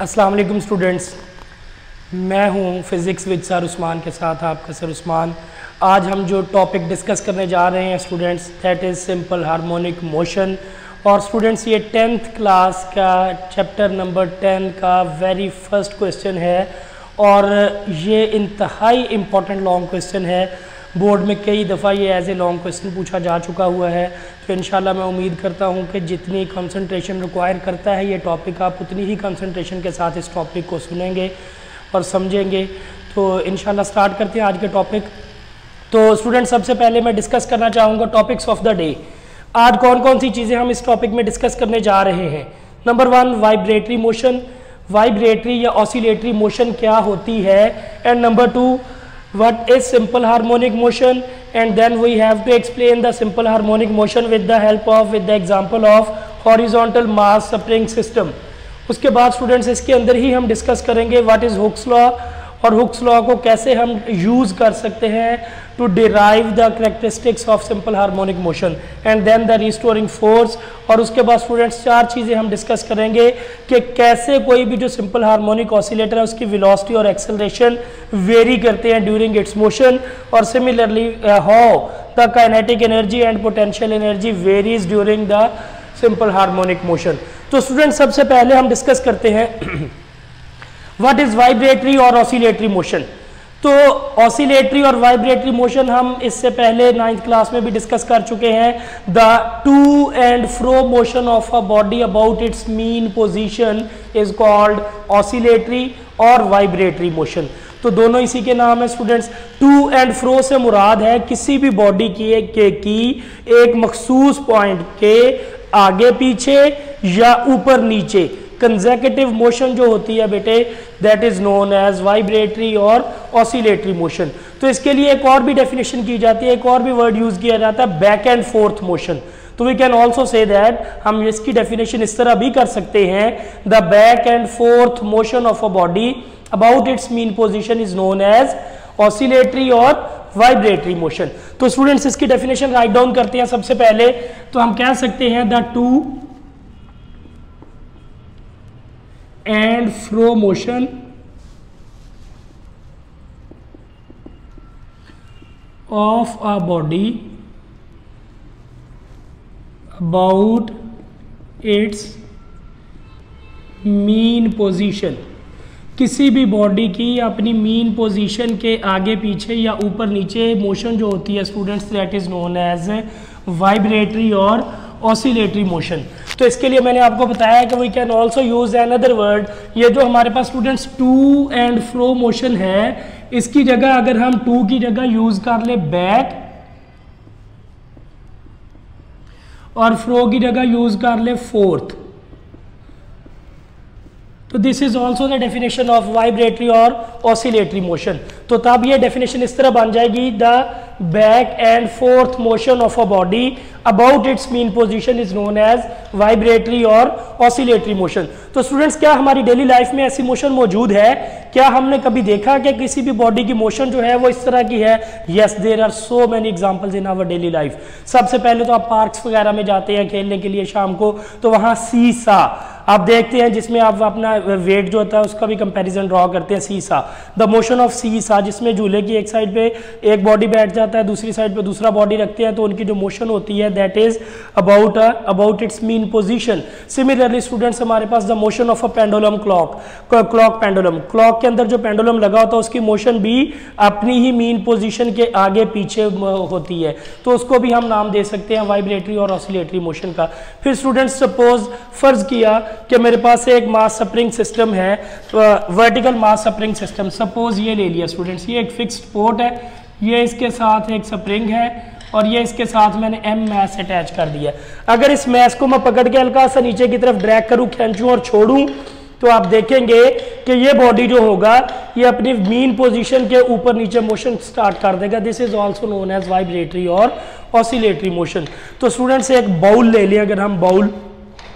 अस्सलाम वालेकुम स्टूडेंट्स, मैं हूं फिज़िक्स विद सर उस्मान के साथ आपका सर उस्मान। आज हम जो टॉपिक डिस्कस करने जा रहे हैं students, that is simple harmonic motion. और स्टूडेंट्स ये 10th क्लास का चैप्टर नंबर 10 का वेरी फर्स्ट क्वेश्चन है और ये इंतहाई इम्पॉर्टेंट लॉन्ग क्वेश्चन है। बोर्ड में कई दफ़ा ये एज ए लॉन्ग क्वेश्चन पूछा जा चुका हुआ है, तो इंशाल्लाह मैं उम्मीद करता हूँ कि जितनी कंसंट्रेशन रिक्वायर करता है ये टॉपिक, आप उतनी ही कंसंट्रेशन के साथ इस टॉपिक को सुनेंगे और समझेंगे। तो इंशाल्लाह स्टार्ट करते हैं आज के टॉपिक। तो स्टूडेंट, सबसे पहले मैं डिस्कस करना चाहूँगा टॉपिक्स ऑफ द डे। आज कौन कौन सी चीज़ें हम इस टॉपिक में डिस्कस करने जा रहे हैं। नंबर 1, वाइब्रेटरी मोशन, वाइब्रेटरी या ऑसिलेटरी मोशन क्या होती है। And number 2, what is simple harmonic motion, and then we have to explain the simple harmonic motion with the example of horizontal mass spring system। उसके बाद students इसके अंदर ही हम discuss करेंगे व्हाट इज हुक्स लॉ और Hooke's law को कैसे हम यूज कर सकते हैं to derive the characteristics of simple harmonic motion, and then the restoring force. और उसके बाद स्टूडेंट्स 4 चीज़ें हम डिस्कस करेंगे कि कैसे कोई भी जो सिंपल हार्मोनिक ऑसिलेटर है उसकी वेलोसिटी और एक्सेलरेशन वेरी करते हैं ड्यूरिंग इट्स मोशन, और similarly how the kinetic energy and potential energy varies during the simple harmonic motion. तो स्टूडेंट्स, सबसे पहले हम डिस्कस करते हैं व्हाट इज वाइब्रेटरी और ऑसिलेटरी मोशन। तो ऑसिलेटरी और वाइब्रेटरी मोशन हम इससे पहले 9th क्लास में भी डिस्कस कर चुके हैं। The to and fro motion of a body about its mean position is called oscillatory और वाइब्रेटरी मोशन। तो दोनों इसी के नाम है स्टूडेंट्स। टू एंड फ्रो से मुराद है किसी भी बॉडी की एक मखसूस पॉइंट के आगे पीछे या ऊपर नीचे कंसेक्यूटिव मोशन जो होती है बेटे, that is known as vibratory और ऑसिलेटरी मोशन। तो इसके लिए एक और भी डेफिनेशन की जाती है, एक और भी वर्ड यूज किया जाता है, बैक एंड फोर्थ मोशन। तो we can also say that, हम इसकी डेफिनेशन इस तरह भी कर सकते हैं, the back and forth motion of a body about its mean position is known as oscillatory और वाइब्रेटरी मोशन। तो स्टूडेंट्स, इसकी डेफिनेशन राइट डाउन करते हैं। सबसे पहले तो हम कह सकते हैं the to and fro motion of a body about its mean position, किसी भी बॉडी की अपनी मीन पोजीशन के आगे पीछे या ऊपर नीचे मोशन जो होती है students, that is known as vibratory और ऑसिलेटरी मोशन। तो इसके लिए मैंने आपको बताया कि we can also use another word. ये जो हमारे पास students to and fro motion है, इसकी जगह अगर हम टू की जगह यूज कर ले बैक और फ्रो की जगह यूज कर ले फोर्थ, तो this is also the definition of vibratory और ऑसिलेटरी मोशन। तो तब ये डेफिनेशन इस तरह बन जाएगी, the back and forth motion of a body about its mean position is known as vibratory और ऑसिलेटरी मोशन। तो स्टूडेंट्स, क्या हमारी डेली लाइफ में ऐसी मोशन मौजूद है? क्या हमने कभी देखा कि किसी भी बॉडी की मोशन जो है वो इस तरह की है? Yes, there are so many examples in our daily life. सबसे पहले तो आप पार्क्स वगैरह में जाते हैं खेलने के लिए शाम को, तो वहाँ सीसा आप देखते हैं जिसमें आप अपना वेट जो होता है उसका भी कंपैरिजन ड्रॉ करते हैं। सीसा, द मोशन ऑफ सीसा, जिसमें झूले की एक साइड पे एक बॉडी बैठ जाता है, दूसरी साइड पे दूसरा बॉडी रखते हैं, तो उनकी जो मोशन होती है that is about its mean position. Similarly students, हमारे पास the motion of a pendulum clock pendulum, clock के अंदर जो पेंडुलम लगा होता है उसकी मोशन भी अपनी ही मीन पोजीशन के आगे पीछे होती है, तो उसको भी हम नाम दे सकते हैं वाइब्रेटरी और ऑसिलेटरी मोशन का। फिर स्टूडेंट्स, सपोज फर्ज किया कि मेरे पास एक मास स्प्रिंग सिस्टम है, vertical mass spring system. Suppose ये ले लिया स्टूडेंट्स, ये एक फिक्स्ड पोर्ट है, ये इसके साथ एक स्प्रिंग है और ये इसके साथ मैंने एम मैस अटैच कर दिया। अगर इस मैस को मैं पकड़ के हल्का सा नीचे की तरफ ड्रैग करूं, खींचूं और छोड़ूं, तो आप देखेंगे कि ये बॉडी जो होगा ये अपनी मीन पोजीशन के ऊपर नीचे मोशन स्टार्ट कर देगा। This is also known as vibratory और ऑसिलेटरी मोशन। तो स्टूडेंट्स, एक बाउल ले लिया, अगर हम बाउल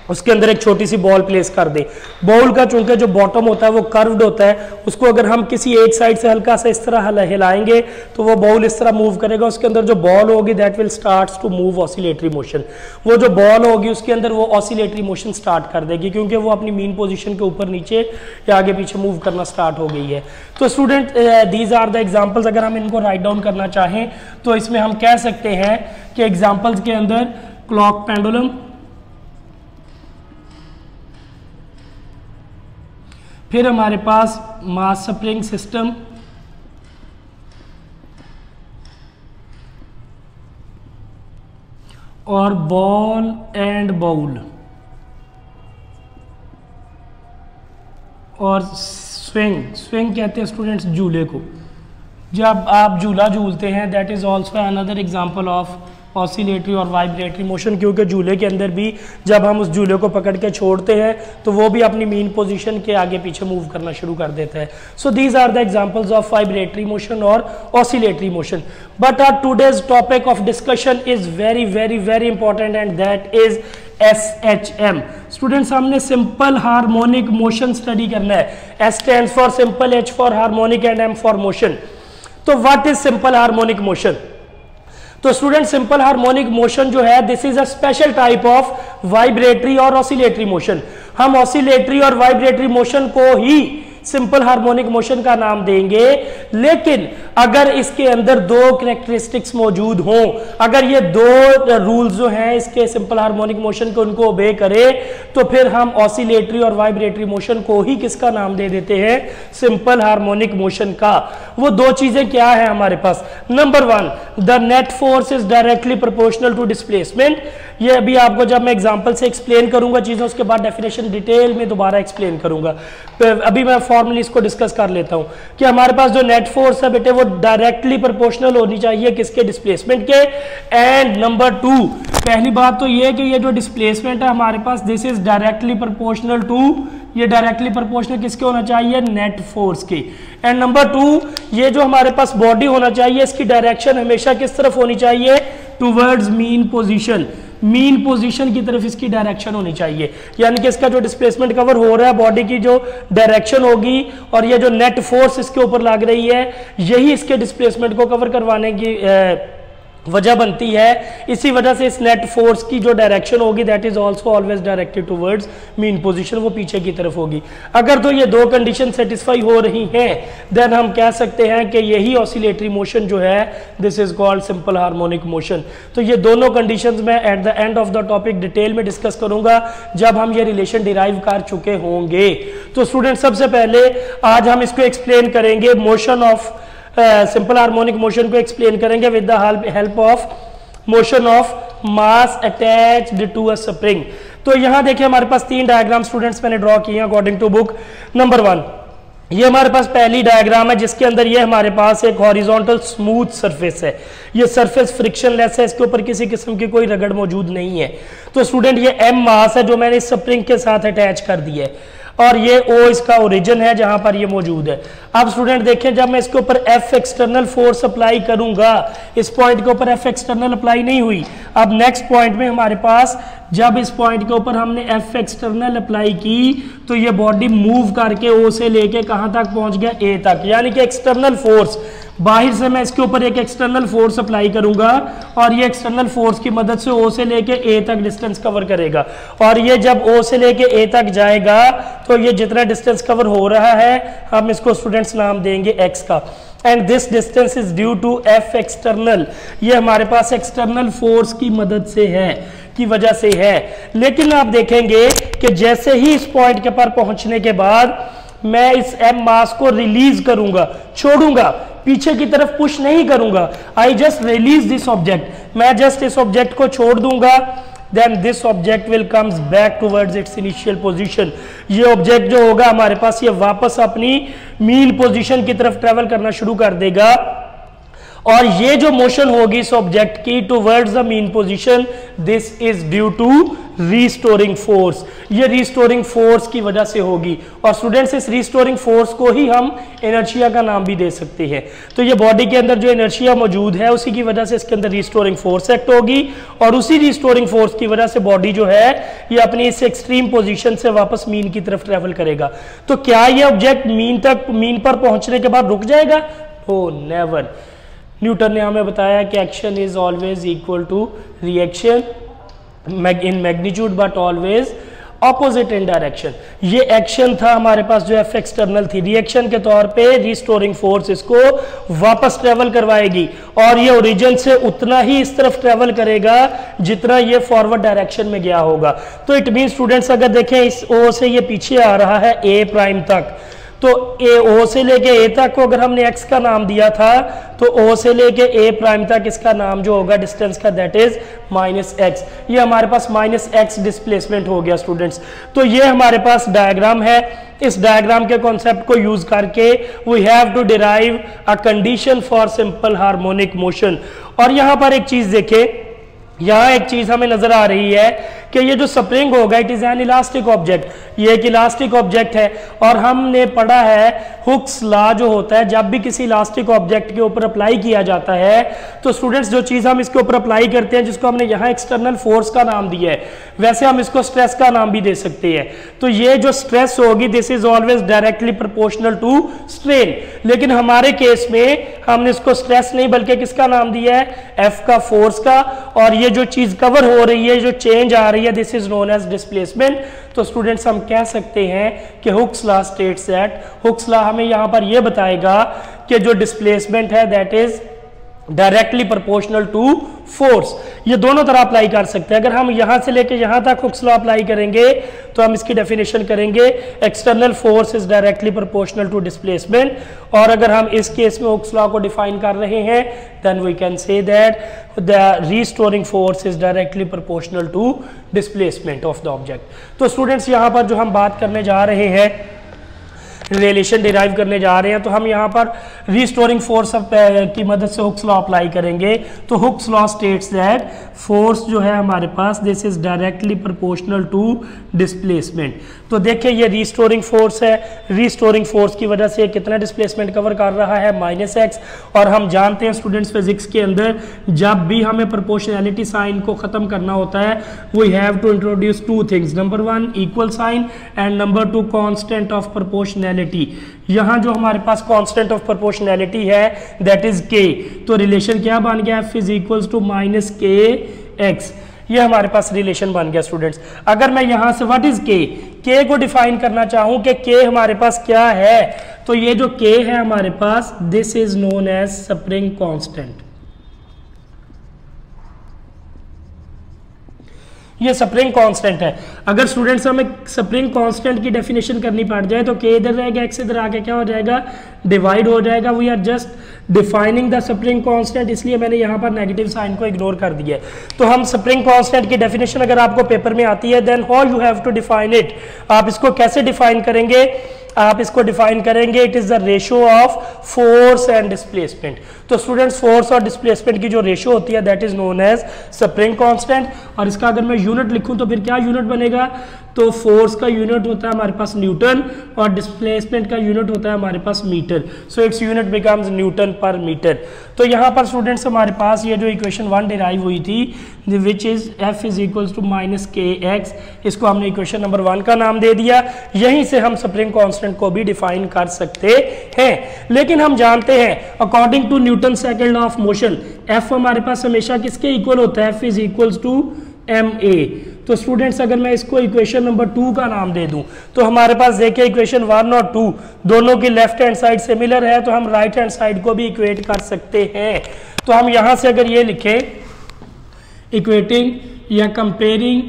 उसके अंदर एक छोटी सी बॉल प्लेस कर दे। बॉल का चूंकि जो बॉटम होता है वो कर्व्ड होता है, उसको अगर हम किसी एक साइड से हल्का सा इस तरह हिलाएंगे तो वो बॉल इस तरह मूव करेगा। उसके अंदर जो बॉल होगी that will starts to move oscillatory motion. वो जो बॉल होगी उसके अंदर वो ऑसिलेटरी मोशन स्टार्ट कर देगी, क्योंकि वो अपनी मीन पोजिशन के ऊपर नीचे या आगे पीछे मूव करना स्टार्ट हो गई है। तो student these are the examples. अगर हम इनको राइट डाउन करना चाहें तो इसमें हम कह सकते हैं कि एग्जाम्पल्स के अंदर क्लॉक पेंडुलम, फिर हमारे पास मास स्प्रिंग सिस्टम, और बॉल एंड बाउल, और स्विंग कहते हैं स्टूडेंट्स झूले को। जब आप झूला झूलते हैं that is also another example of oscillatory और वाइब्रेटरी मोशन, क्योंकि झूले के अंदर भी जब हम उस झूले को पकड़ के छोड़ते हैं तो वो भी अपनी मीन पोजीशन के आगे पीछे मूव करना शुरू कर देता है। So these are the examples of vibratory motion और oscillatory motion. But our today's topic of discussion is very very very important and that is SHM। Students हमने सिंपल हार्मोनिक मोशन स्टडी करना है। S stands for simple, H for harmonic and M for motion. तो what is simple harmonic motion? तो student simple harmonic motion जो है this is a special type of vibratory और oscillatory motion. हम oscillatory और vibratory motion को ही simple harmonic motion का नाम देंगे, लेकिन अगर इसके अंदर दो कैरेक्टरिस्टिक्स मौजूद हों, अगर ये दो रूल्स जो हैं इसके सिंपल हार्मोनिक मोशन को उनको ओबे करे, तो फिर हम ऑसिलेटरी और वाइब्रेटरी मोशन को ही किसका नाम दे देते हैं? सिंपल हार्मोनिक मोशन का। वो दो चीजें क्या है हमारे पास? Number one, the net force is directly proportional to displacement. ये अभी आपको जब मैं एग्जांपल से एक्सप्लेन करूंगा चीजों, उसके बाद डेफिनेशन डिटेल में दोबारा एक्सप्लेन करूंगा। अभी मैं फॉर्मली इसको डिस्कस कर लेता हूं कि हमारे पास जो नेट फोर्स है बेटे वो डायरेक्टली प्रोपोर्शनल होनी चाहिए किसके? डिस्प्लेसमेंट के। एंड नंबर टू, पहली बात तो ये कि ये जो डिस्प्लेसमेंट है हमारे पास this is directly proportional to, ये डायरेक्टली प्रोपोर्शनल किसके होना चाहिए? नेट फोर्स के। एंड नंबर टू, ये जो हमारे पास बॉडी होना चाहिए इसकी डायरेक्शन हमेशा किस तरफ होनी चाहिए? Towards mean position. Mean position की तरफ इसकी डायरेक्शन होनी चाहिए, यानी कि इसका जो डिस्प्लेसमेंट कवर हो रहा है बॉडी की जो डायरेक्शन होगी और ये जो नेट फोर्स इसके ऊपर लग रही है यही इसके डिस्प्लेसमेंट को कवर करवाने की वजह बनती है। इसी वजह से इस नेट फोर्स की जो डायरेक्शन होगी that is also always directed towards mean position, वो पीछे की तरफ होगी। अगर तो ये दो कंडीशन सेटिस्फाई हो रही हैं देन हम कह सकते हैं कि यही ऑसिलेटरी मोशन जो है this is called simple harmonic motion. तो ये दोनों कंडीशंस मैं at the end of the topic detail में डिस्कस करूंगा जब हम ये रिलेशन डिराइव कर चुके होंगे। तो स्टूडेंट सबसे पहले आज हम इसको एक्सप्लेन करेंगे, motion of simple harmonic motion को एक्सप्लेन करेंगे with the help of motion of mass attached to a spring. तो यहां देखिए हमारे पास तीन डायग्राम स्टूडेंट्स मैंने ड्रॉ किए हैं according to book. Number one, ये हमारे पास पहली डायग्राम है जिसके अंदर ये हमारे पास एक हॉरिजॉन्टल स्मूथ सरफेस है। ये सरफेस फ्रिक्शनलेस है, इसके ऊपर किसी किस्म की कोई रगड़ मौजूद नहीं है। तो स्टूडेंट ये एम मास है जो मैंने इस स्प्रिंग के साथ अटैच कर दिया है और ये ओ इसका ओरिजिन है जहां पर ये मौजूद है। अब स्टूडेंट देखें जब मैं इसके ऊपर एफ एक्सटर्नल फोर्स अप्लाई करूंगा, इस पॉइंट के ऊपर एफ एक्सटर्नल अप्लाई नहीं हुई। अब नेक्स्ट पॉइंट में हमारे पास जब इस पॉइंट के ऊपर हमने एफ एक्सटर्नल अप्लाई की तो ये बॉडी मूव करके ओ से लेके कहां तक पहुंच गया? ए तक। यानी कि एक्सटर्नल फोर्स, बाहर से मैं इसके ऊपर एक एक्सटर्नल फोर्स अप्लाई करूंगा और ये एक्सटर्नल फोर्स की मदद से ओ से लेके ए तक डिस्टेंस कवर करेगा। और ये जब ओ से लेके ए तक जाएगा तो ये जितना डिस्टेंस कवर हो रहा है हम इसको स्टूडेंट्स नाम देंगे एक्स का। And this distance is due to F external, ये हमारे पास एक्सटर्नल फोर्स की मदद से है, की वजह से है। लेकिन आप देखेंगे कि जैसे ही इस पॉइंट के पर पहुंचने के बाद मैं इस एम मास को रिलीज करूंगा, छोड़ूंगा, पीछे की तरफ पुश नहीं करूंगा। I just release this object, मैं जस्ट इस ऑब्जेक्ट को छोड़ दूंगा, then this object will comes back towards its initial position. ये ऑब्जेक्ट जो होगा हमारे पास ये वापस अपनी मीन पोजीशन की तरफ ट्रेवल करना शुरू कर देगा और ये जो मोशन होगी इस ऑब्जेक्ट की towards the mean position, this is due to restoring force. ये रीस्टोरिंग फोर्स की वजह से होगी। और स्टूडेंट्स इस रीस्टोरिंग फोर्स को ही हम इनर्शिया का नाम भी दे सकते हैं। तो ये बॉडी के अंदर जो इनर्शिया मौजूद है उसी की वजह से इसके अंदर रीस्टोरिंग फोर्स एक्ट होगी, और उसी रीस्टोरिंग फोर्स की वजह से बॉडी जो है ये अपनी इस एक्सट्रीम पोजीशन से वापस मीन की तरफ ट्रेवल करेगा। तो क्या ये ऑब्जेक्ट मीन पर पहुंचने के बाद रुक जाएगा? ओ नेवर। न्यूटन ने हमें बताया कि action is always equal to reaction in magnitude but always opposite in direction. ये एक्शन था हमारे पास जो एफ एक्सटर्नल थी, रिएक्शन के तौर पे रीस्टोरिंग फोर्स इसको वापस ट्रेवल करवाएगी, और ये ओरिजिन से उतना ही इस तरफ ट्रेवल करेगा जितना ये फॉरवर्ड डायरेक्शन में गया होगा। तो इट मीन स्टूडेंट्स अगर देखें इस ओ से ये पीछे आ रहा है ए प्राइम तक, तो ए ओ से लेके ए तक को अगर हमने एक्स का नाम दिया था तो ओ से लेके ए प्राइम तक इसका नाम जो होगा डिस्टेंस का दैट इज माइनस एक्स। ये हमारे पास माइनस एक्स डिस्प्लेसमेंट हो गया स्टूडेंट्स। तो ये हमारे पास डायग्राम है। इस डायग्राम के कॉन्सेप्ट को यूज करके we have to derive a condition for simple harmonic motion. और यहां पर एक चीज देखें, यहां एक चीज हमें नजर आ रही है कि ये जो स्प्रिंग होगा it is an elastic object. ये एक इलास्टिक ऑब्जेक्ट है, और हमने पढ़ा है हुक्स लॉ जो होता है जब भी किसी इलास्टिक ऑब्जेक्ट के ऊपर अप्लाई किया जाता है तो स्टूडेंट्स जो चीज हम इसके ऊपर अप्लाई करते हैं जिसको हमने यहाँ एक्सटर्नल फोर्स का नाम दिया है, वैसे हम इसको स्ट्रेस का नाम भी दे सकते हैं। तो ये जो स्ट्रेस होगी this is always directly proportional to strain, लेकिन हमारे केस में हमने इसको स्ट्रेस नहीं बल्कि किसका नाम दिया है, एफ का, फोर्स का। और ये जो चीज कवर हो रही है, जो चेंज आ रही है, this is known as displacement. तो स्टूडेंट्स हम कह सकते हैं कि Hooke's law states that, Hooke's law हमें यहां पर यह बताएगा कि जो डिस्प्लेसमेंट है that is directly proportional to force. ये दोनों तरह अप्लाई कर सकते हैं। अगर हम यहां से लेके यहां तक हुक्स लॉ अप्लाई करेंगे तो हम इसकी डेफिनेशन करेंगे external force is directly proportional to displacement. और अगर हम इस केस में हुक्स लॉ को डिफाइन कर रहे हैं then we can say that the restoring force is directly proportional to displacement of the object. तो स्टूडेंट्स यहां पर जो हम बात करने जा रहे हैं, रिलेशन डिराइव करने जा रहे हैं, तो हम यहाँ पर रीस्टोरिंग फोर्स की मदद से हुक्स लॉ अप्लाई करेंगे। तो Hooke's law states that force जो है हमारे पास this is directly proportional to displacement. तो देखिए ये रीस्टोरिंग फोर्स है, रीस्टोरिंग फोर्स की वजह से कितना डिस्प्लेसमेंट कवर कर रहा है, माइनस एक्स। और हम जानते हैं स्टूडेंट्स फिजिक्स के अंदर जब भी हमें प्रोपोर्शनैलिटी साइन को खत्म करना होता है we have to introduce two things, number one equal sign and number two constant of proportionality. यहां जो हमारे पास कांस्टेंट ऑफ प्रोपोर्शनैलिटी है दैट इज के। तो रिलेशन क्या बन गया, F is equals to minus K X. ये हमारे पास रिलेशन बन गया स्टूडेंट्स। अगर मैं यहां से व्हाट इज के को डिफाइन करना चाहूं कि के हमारे पास क्या है, तो ये जो के है हमारे पास this is known as spring constant. ये स्प्रिंग कांस्टेंट है। अगर स्टूडेंट्स हमें स्प्रिंग कांस्टेंट की डेफिनेशन करनी पड़ जाए तो के इधर रहेगा, एक्स इधर आके क्या हो जाएगा, डिवाइड हो जाएगा। We are just defining the spring constant, इसलिए मैंने यहाँ पर नेगेटिव साइन को इग्नोर कर दिया है। तो हम स्प्रिंग कांस्टेंट की डेफिनेशन अगर आपको पेपर में आती है then how you have to define it. आप इसको कैसे डिफाइन करेंगे, आप इसको डिफाइन करेंगे it is the ratio of force and displacement. तो स्टूडेंट्स फोर्स और डिस्प्लेसमेंट की जो रेशियो होती है that is known as spring constant. और इसका अगर मैं यूनिट लिखूं तो फिर क्या यूनिट बनेगा, तो फोर्स का यूनिट होता है हमारे पास न्यूटन और डिस्प्लेसमेंट का यूनिट होता है हमारे पास metre. So its unit becomes newton per metre. तो यहाँ पर स्टूडेंट्स हमारे पास ये जो इक्वेशन 1 डिराइव हुई थी which is F is equals to minus K X, इसको हमने इक्वेशन नंबर 1 का नाम दे दिया। यहीं से हम स्प्रिंग कांस्टेंट को भी डिफाइन कर सकते हैं। लेकिन हम जानते हैं according to Newton second law of motion F हमारे पास हमेशा किसके इक्वल होता है, F is equals to M A. तो स्टूडेंट्स अगर मैं इसको इक्वेशन नंबर 2 का नाम दे दूं तो हमारे पास देखिए इक्वेशन 1 और 2 दोनों की लेफ्ट हैंड साइड सिमिलर है, तो हम राइट हैंड साइड को भी इक्वेट कर सकते हैं। तो हम यहां से अगर ये लिखें इक्वेटिंग या कंपेयरिंग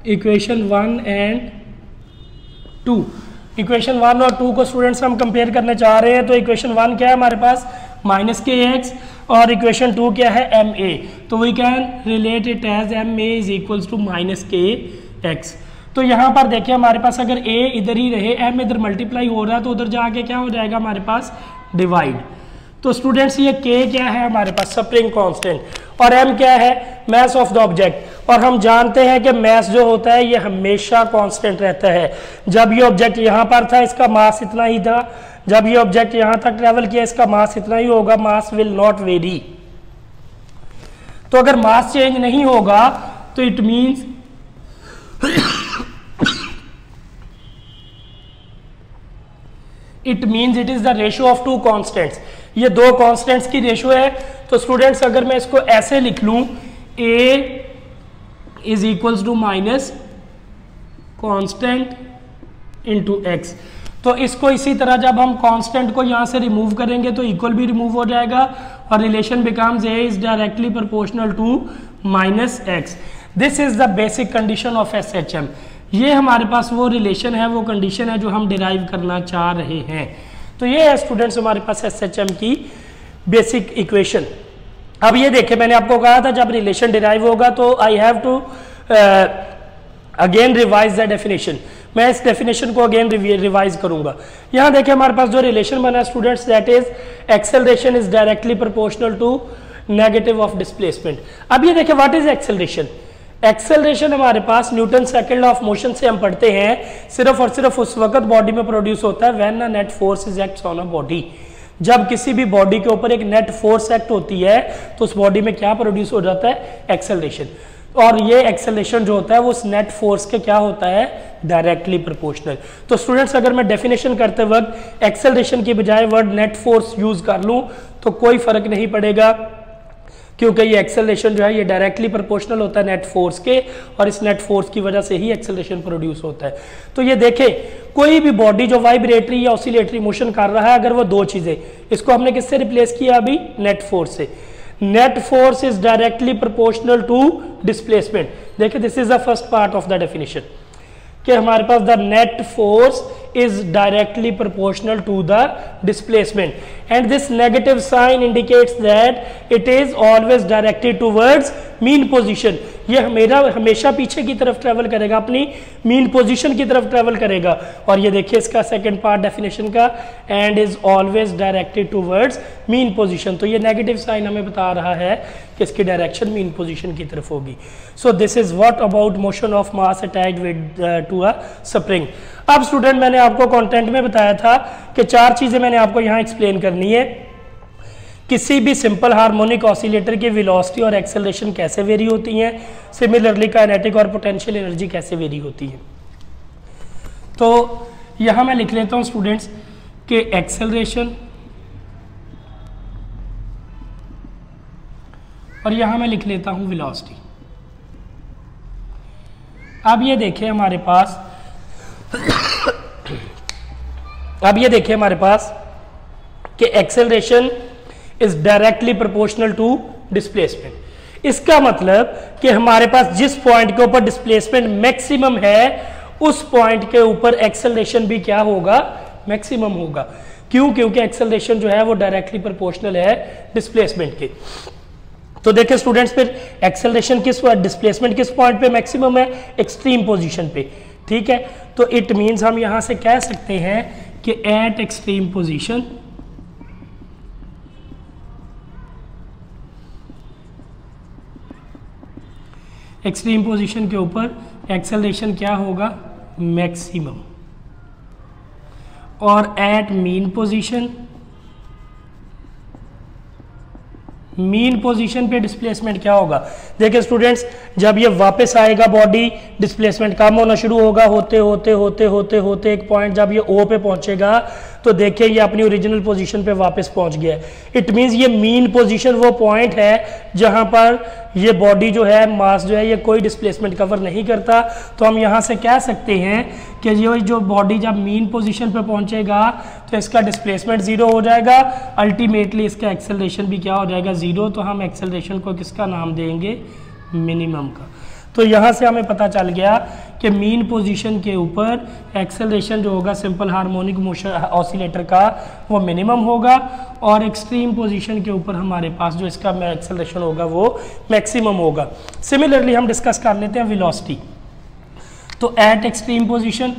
इक्वेशन 1 एंड 2, इक्वेशन 1 और 2 को स्टूडेंट्स हम कंपेयर करना चाह रहे हैं। तो इक्वेशन 1 क्या है हमारे पास, माइनस के एक्स, और इक्वेशन 2 क्या है, एम ए। तो we can relate it as M A is equals to minus K X. तो यहाँ पर देखिए हमारे पास अगर a इधर ही रहे, m इधर मल्टीप्लाई हो रहा है, तो उधर जाके क्या हो जाएगा हमारे पास डिवाइड। तो स्टूडेंट्स ये k क्या है हमारे पास स्प्रिंग कांस्टेंट, और m क्या है मास ऑफ द ऑब्जेक्ट। और हम जानते हैं कि मास जो होता है ये हमेशा कांस्टेंट रहता है। जब ये ऑब्जेक्ट यहाँ पर था इसका मास इतना ही था, जब ये ऑब्जेक्ट यहाँ तक ट्रेवल किया इसका मास इतना ही होगा, मास विल नॉट वेरी। तो अगर मास चेंज नहीं होगा तो it means it is the ratio of two constants. ये दो कांस्टेंट्स की रेशियो है। तो स्टूडेंट्स अगर मैं इसको ऐसे लिख लूं, a is equals to minus constant into X, तो इसको इसी तरह जब हम कांस्टेंट को यहां से रिमूव करेंगे तो इक्वल भी रिमूव हो जाएगा और relation becomes a is directly proportional to minus X. This is the basic condition of SHM। ये हमारे पास वो रिलेशन है, वो कंडीशन है जो हम डिराइव करना चाह रहे हैं। तो ये है स्टूडेंट्स हमारे पास SHM की बेसिक इक्वेशन। अब ये देखिए मैंने आपको कहा था जब रिलेशन डिराइव होगा तो I have to again revise the definition. मैं इस डेफिनेशन को अगेन रिवाइज करूंगा। यहाँ देखिए हमारे पास जो रिलेशन बना students, that is acceleration is directly proportional to negative of displacement. अब ये देखिए व्हाट इज एक्सेलरेशन। एक्सेलरेशन हमारे पास Newton second law of motion से हम पढ़ते हैं, सिर्फ और सिर्फ उस वक्त बॉडी में प्रोड्यूस होता है when a net force is acts on a body. जब किसी भी बॉडी के ऊपर एक नेट फोर्स एक्ट होती है तो उस बॉडी में क्या प्रोड्यूस हो जाता है, एक्सेलरेशन। और ये एक्सेलरेशन जो होता है वो उस नेट फोर्स के क्या होता है, डायरेक्टली प्रोपोर्शनल। तो स्टूडेंट्स अगर मैं डेफिनेशन करते वक्त एक्सेलरेशन की बजाय वर्ड नेट फोर्स यूज कर लूं तो कोई फर्क नहीं पड़ेगा, क्योंकि ये एक्सेलरेशन जो है ये डायरेक्टली प्रोपोर्शनल होता है नेट फोर्स के, और इस नेट फोर्स की वजह से ही एक्सेलरेशन प्रोड्यूस होता है। तो ये देखें कोई भी बॉडी जो वाइब्रेटरी या ऑसिलेटरी मोशन कर रहा है, अगर वो दो चीजें, इसको हमने किससे रिप्लेस किया अभी, नेट फोर्स से। Net force is directly proportional to displacement. देखिए this is the first part of the definition कि हमारे पास the net force is directly proportional to the displacement, and this negative sign indicates that it is always directed towards mean position। ये हमेशा पीछे की तरफ travel करेगा, अपनी मीन पोजीशन की तरफ ट्रेवल करेगा। और ये देखिए इसका सेकंड पार्ट डेफिनेशन का, and is always directed towards mean position. तो ये नेगेटिव साइन हमें बता रहा है कि इसकी डायरेक्शन मीन पोजीशन की तरफ होगी। So this is what about motion of mass attached with to a spring. अब स्टूडेंट मैंने आपको कंटेंट में बताया था कि चार चीजें मैंने आपको यहाँ एक्सप्लेन करनी है। किसी भी सिंपल हार्मोनिक ऑसिलेटर की वेलोसिटी और एक्सेलरेशन कैसे वेरी होती हैं, सिमिलरली काइनेटिक और पोटेंशियल एनर्जी कैसे वेरी होती है। तो यहाँ मैं लिख लेता हूँ स्टूडेंट्स कि एक्सेलरेशन, और यहाँ मैं लिख लेता हूँ वेलोसिटी। अब ये देखिए हमारे पास कि acceleration is directly proportional to displacement. इसका मतलब कि हमारे पास जिस पॉइंट के ऊपर डिस्प्लेसमेंट मैक्सिमम है उस पॉइंट के ऊपर एक्सेलरेशन भी क्या होगा, मैक्सिमम होगा। क्यों? क्योंकि एक्सेलरेशन जो है वो डायरेक्टली प्रोपोर्शनल है डिस्प्लेसमेंट के। तो देखिए स्टूडेंट्स फिर एक्सेलरेशन किस, डिस्प्लेसमेंट किस पॉइंट पे मैक्सिमम है, एक्सट्रीम पोजीशन पे। ठीक है, तो इट मींस हम यहां से कह सकते हैं कि एट एक्सट्रीम पोजीशन के ऊपर एक्सेलरेशन क्या होगा, मैक्सिमम। और एट मीन पोजीशन पे डिस्प्लेसमेंट क्या होगा। देखिए स्टूडेंट्स जब ये वापस आएगा बॉडी, डिस्प्लेसमेंट कम होना शुरू होगा, होते होते होते होते होते एक पॉइंट जब ये ओ पे पहुंचेगा तो देखिए ये अपनी ओरिजिनल पोजीशन पे वापस पहुंच गया है। इट मींस ये मीन पोजीशन वो पॉइंट है जहां पर ये बॉडी जो है, मास जो है, ये कोई डिस्प्लेसमेंट कवर नहीं करता। तो हम यहां से कह सकते हैं कि ये जो बॉडी जब मीन पोजीशन पे पहुंचेगा तो इसका डिस्प्लेसमेंट जीरो हो जाएगा, अल्टीमेटली इसका एक्सेलरेशन भी क्या हो जाएगा, जीरो। तो हम एक्सेलरेशन को किसका नाम देंगे, मिनिमम का। तो यहाँ से हमें पता चल गया कि मीन पोजीशन के ऊपर एक्सेलरेशन जो होगा सिंपल हार्मोनिक मोशन ऑसिलेटर का वो मिनिमम होगा, और एक्सट्रीम पोजीशन के ऊपर हमारे पास जो इसका एक्सेलरेशन होगा वो मैक्सिमम होगा। सिमिलरली हम डिस्कस कर लेते हैं वेलोसिटी। तो eight extreme position,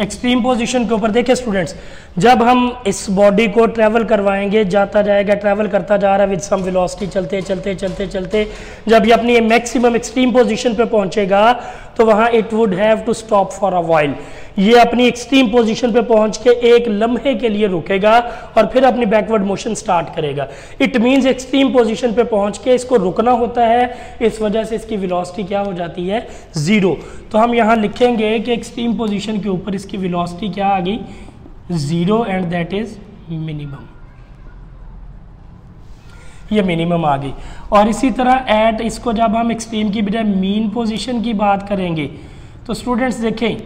extreme position के ऊपर देखिए स्टूडेंट्स, जब हम इस बॉडी को ट्रैवल करवाएंगे, जाता जाएगा, ट्रैवल करता जा रहा है विद सम वेलोसिटी, चलते चलते चलते चलते, जब ये अपनी मैक्सिमम एक्सट्रीम पोजीशन पे पहुंचेगा तो वहां it would have to stop for a while. ये अपनी एक्सट्रीम पोजीशन पे पहुंच के एक लम्हे के लिए रुकेगा और फिर अपनी बैकवर्ड मोशन स्टार्ट करेगा। इट मींस एक्सट्रीम पोजीशन पे पहुंच के इसको रुकना होता है, इस वजह से इसकी वेलोसिटी क्या हो जाती है, 0। तो हम यहाँ लिखेंगे कि एक्सट्रीम पोजीशन के ऊपर इसकी वेलोसिटी क्या आ गई, 0, एंड दैट इज मिनिमम। ये मिनिमम आ गई। और इसी तरह एट, इसको जब हम एक्सट्रीम की बजाय मीन पोजीशन की बात करेंगे तो स्टूडेंट्स देखें,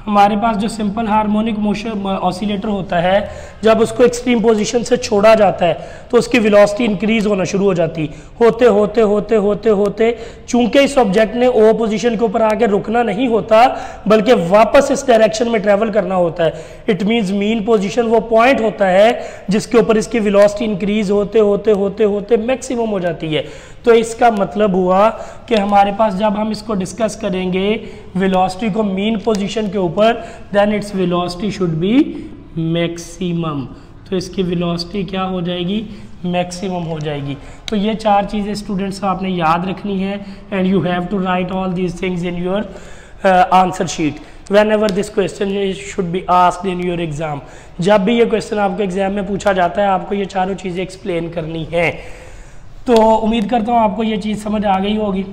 हमारे पास जो सिंपल हार्मोनिक मोशन ऑसिलेटर होता है, जब उसको एक्सट्रीम पोजीशन से छोड़ा जाता है तो उसकी वेलोसिटी इंक्रीज होना शुरू हो जाती, होते होते होते होते होते, चूंकि इस ऑब्जेक्ट ने ओ पोजीशन के ऊपर आके रुकना नहीं होता बल्कि वापस इस डायरेक्शन में ट्रेवल करना होता है। इट मींस मीन पोजीशन वो पॉइंट होता है जिसके ऊपर इसकी वेलोसिटी इंक्रीज होते होते होते होते मैक्सिमम हो जाती है। तो इसका मतलब हुआ कि हमारे पास जब हम इसको डिस्कस करेंगे वेलोसिटी को मीन पोजीशन के ऊपर, then its velocity should be maximum. तो इसकी वेलोसिटी क्या हो जाएगी, मैक्सिमम हो जाएगी। तो ये 4 चीज़ें स्टूडेंट्स आपने याद रखनी है, and you have to write all these things in your answer sheet whenever this question should be asked in your exam। जब भी ये क्वेश्चन आपको एग्जाम में पूछा जाता है आपको ये चारों चीज़ें एक्सप्लेन करनी है। तो उम्मीद करता हूँ आपको ये चीज़ समझ आ गई होगी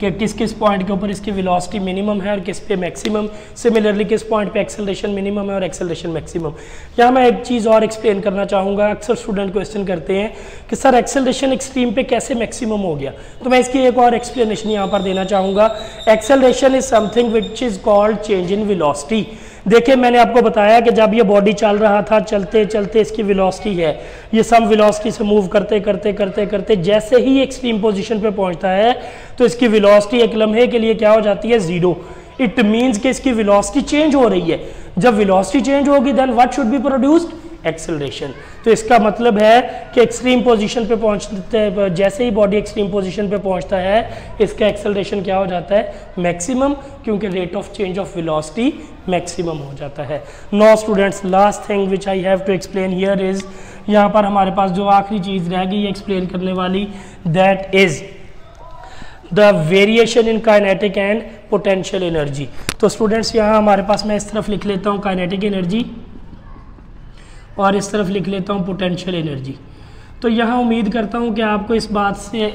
कि किस किस पॉइंट के ऊपर इसकी वेलोसिटी मिनिमम है और किस पे मैक्सिमम, सिमिलरली किस पॉइंट पे एक्सेलरेशन मिनिमम है और एक्सेलरेशन मैक्सिमम। यहाँ मैं एक चीज़ और एक्सप्लेन करना चाहूँगा। अक्सर स्टूडेंट क्वेश्चन करते हैं कि सर एक्सेलरेशन एक्सट्रीम पे कैसे मैक्सिमम हो गया, तो मैं इसकी एक और एक्सप्लेनेशन यहाँ पर देना चाहूँगा। Acceleration is something which is called change in velocity. देखिए मैंने आपको बताया कि जब ये बॉडी चल रहा था, चलते चलते इसकी वेलोसिटी है, ये सम वेलोसिटी से मूव करते करते करते करते जैसे ही एक्सट्रीम पोजीशन पे पहुंचता है तो इसकी वेलोसिटी एक लम्हे के लिए क्या हो जाती है, 0। इट मींस कि इसकी वेलोसिटी चेंज हो रही है। जब वेलोसिटी चेंज होगी then what should be produced, acceleration. तो इसका मतलब है कि एक्सट्रीम पोजीशन पे पहुंचते, जैसे ही बॉडी एक्सट्रीम पोजीशन पे पहुंचता है इसका एक्सेलरेशन क्या हो जाता है, मैक्सिमम, क्योंकि rate of change of velocity maximum हो जाता है। No students, last thing which I have to explain here is, यहाँ पर हमारे पास जो आखिरी चीज़ रह गई एक्सप्लेन करने वाली, that is the variation in kinetic and potential energy. तो स्टूडेंट्स यहाँ हमारे पास, मैं इस तरफ लिख लेता हूँ काइनेटिक एनर्जी और इस तरफ लिख लेता हूँ पोटेंशियल एनर्जी। तो यहाँ उम्मीद करता हूँ कि आपको इस बात से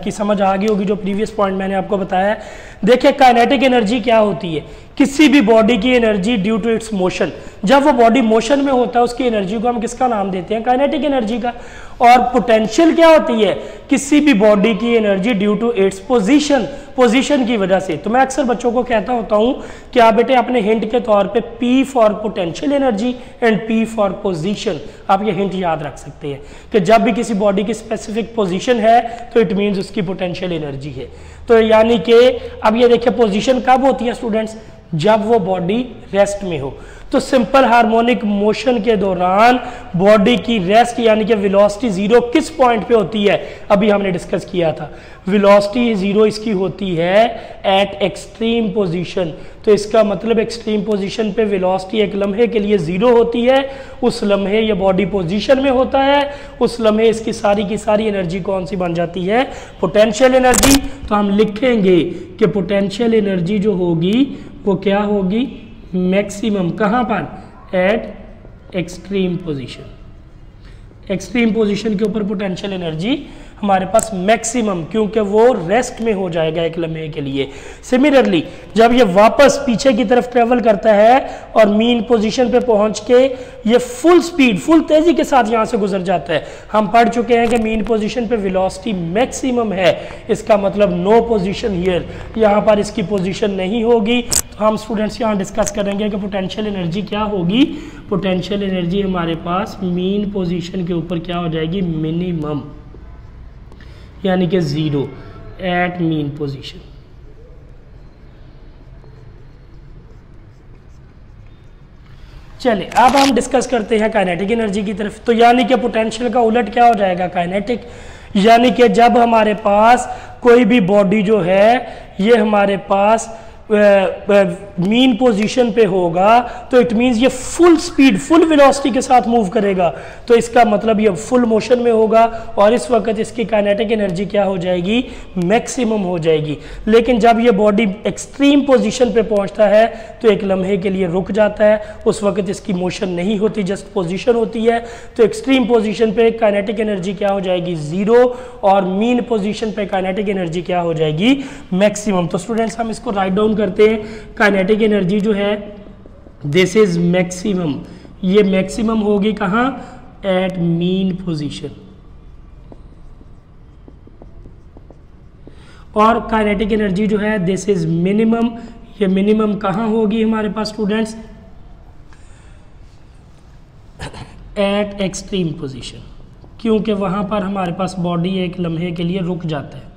की समझ आ गई होगी जो प्रीवियस पॉइंट मैंने आपको बताया। देखिए काइनेटिक एनर्जी क्या होती है, किसी भी बॉडी की energy due to its motion. जब वो बॉडी मोशन में होता है उसकी एनर्जी को हम किसका नाम देते हैं, काइनेटिक एनर्जी का। और पोटेंशियल क्या होती है, किसी भी बॉडी की energy due to its position, position की वजह से। तो मैं अक्सर बच्चों को कहता होता हूँ कि आप बेटे अपने हिंट के तौर पे P for potential energy and P for position, आप ये हिंट याद रख सकते हैं कि जब भी किसी बॉडी की स्पेसिफिक पोजीशन है तो इट मीन्स उसकी पोटेंशियल एनर्जी है। तो यानी कि अब ये देखिए पोजीशन कब होती है स्टूडेंट्स, जब वो बॉडी रेस्ट में हो। तो सिंपल हार्मोनिक मोशन के दौरान बॉडी की रेस्ट यानी कि वेलोसिटी 0 किस पॉइंट पे होती है, अभी हमने डिस्कस किया था। वेलोसिटी 0 इसकी होती है एट एक्सट्रीम पोजीशन। तो इसका मतलब एक्सट्रीम पोजीशन पे वेलोसिटी एक लम्हे के लिए 0 होती है। उस लम्हे ये बॉडी पोजीशन में होता है, उस लम्हे इसकी सारी की सारी एनर्जी कौन सी बन जाती है, पोटेंशियल एनर्जी। तो हम लिखेंगे कि पोटेंशियल एनर्जी जो होगी वो क्या होगी, मैक्सिमम। कहाँ पर, eight extreme position. Extreme position के ऊपर पोटेंशियल एनर्जी हमारे पास मैक्सिमम, क्योंकि वो रेस्ट में हो जाएगा एक लम्हे के लिए। सिमिलरली जब ये वापस पीछे की तरफ ट्रेवल करता है और मीन पोजीशन पे पहुंच के ये फुल स्पीड, फुल तेजी के साथ यहाँ से गुजर जाता है। हम पढ़ चुके हैं कि मीन पोजीशन पे वेलोसिटी मैक्सिमम है, इसका मतलब नो पोजीशन हियर, यहाँ पर इसकी पोजीशन नहीं होगी। तो हम स्टूडेंट्स यहाँ डिस्कस करेंगे कि पोटेंशियल एनर्जी क्या होगी। पोटेंशियल एनर्जी हमारे पास मीन पोजीशन के ऊपर क्या हो जाएगी, मिनिमम, यानी कि 0 एट मीन पोजीशन। चलिए अब हम डिस्कस करते हैं काइनेटिक एनर्जी की तरफ। तो यानी कि पोटेंशियल का उलट क्या हो जाएगा, काइनेटिक। यानी कि जब हमारे पास कोई भी बॉडी जो है ये हमारे पास मीन पोजीशन पे होगा तो इट मींस ये फुल स्पीड फुल वेलोसिटी के साथ मूव करेगा, तो इसका मतलब ये फुल मोशन में होगा और इस वक्त इसकी काइनेटिक एनर्जी क्या हो जाएगी, मैक्सिमम हो जाएगी। लेकिन जब ये बॉडी एक्सट्रीम पोजीशन पे पहुंचता है तो एक लम्हे के लिए रुक जाता है, उस वक्त इसकी मोशन नहीं होती, जस्ट पोजीशन होती है। तो एक्सट्रीम पोजीशन पे काइनेटिक एनर्जी क्या हो जाएगी, जीरो, और मीन पोजीशन पे काइनेटिक एनर्जी क्या हो जाएगी, मैक्सिमम। तो स्टूडेंट्स हम इसको राइट डाउन करते हैं। काइनेटिक एनर्जी जो है दिस इज मैक्सिमम, ये मैक्सिमम होगी कहां, एट मीन पोजीशन। और काइनेटिक एनर्जी जो है दिस इज मिनिमम, ये मिनिमम कहां होगी हमारे पास स्टूडेंट्स, एट एक्सट्रीम पोजीशन, क्योंकि वहां पर हमारे पास बॉडी एक लम्हे के लिए रुक जाता है।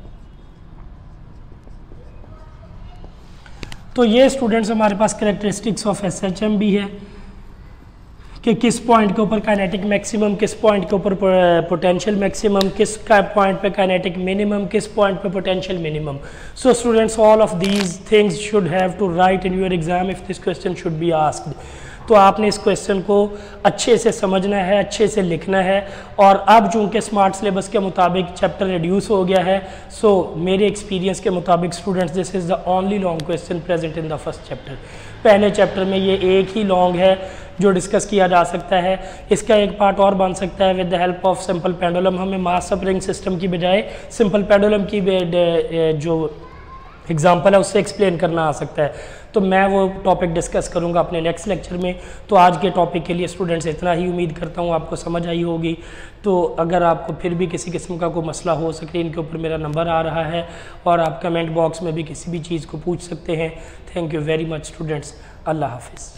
तो ये स्टूडेंट्स हमारे पास कैरेक्टरिस्टिक्स ऑफ एसएचएम भी है कि किस पॉइंट के ऊपर काइनेटिक मैक्सिमम, किस पॉइंट के ऊपर पोटेंशियल मैक्सिमम, किस पॉइंट पे काइनेटिक मिनिमम, किस पॉइंट पे potential minimum. So students all of these things should have to write in your exam if this question should be asked. तो आपने इस क्वेश्चन को अच्छे से समझना है, अच्छे से लिखना है। और अब चूंकि स्मार्ट सिलेबस के मुताबिक चैप्टर रिड्यूस हो गया है, सो मेरे एक्सपीरियंस के मुताबिक students this is the only long question present in the first chapter. पहले चैप्टर में ये एक ही लॉन्ग है जो डिस्कस किया जा सकता है। इसका एक पार्ट और बन सकता है with the help of simple pendulum. हमें मास स्प्रिंग सिस्टम की बजाय सिंपल पेंडुलम की जो एग्जाम्पल है उससे एक्सप्लेन करना आ सकता है। तो मैं वो टॉपिक डिस्कस करूंगा अपने नेक्स्ट लेक्चर में। तो आज के टॉपिक के लिए स्टूडेंट्स इतना ही, उम्मीद करता हूँ आपको समझ आई होगी। तो अगर आपको फिर भी किसी किस्म का कोई मसला हो सके, इनके ऊपर मेरा नंबर आ रहा है और आप कमेंट बॉक्स में भी किसी भी चीज़ को पूछ सकते हैं। Thank you very much students, अल्लाह हाफिज़।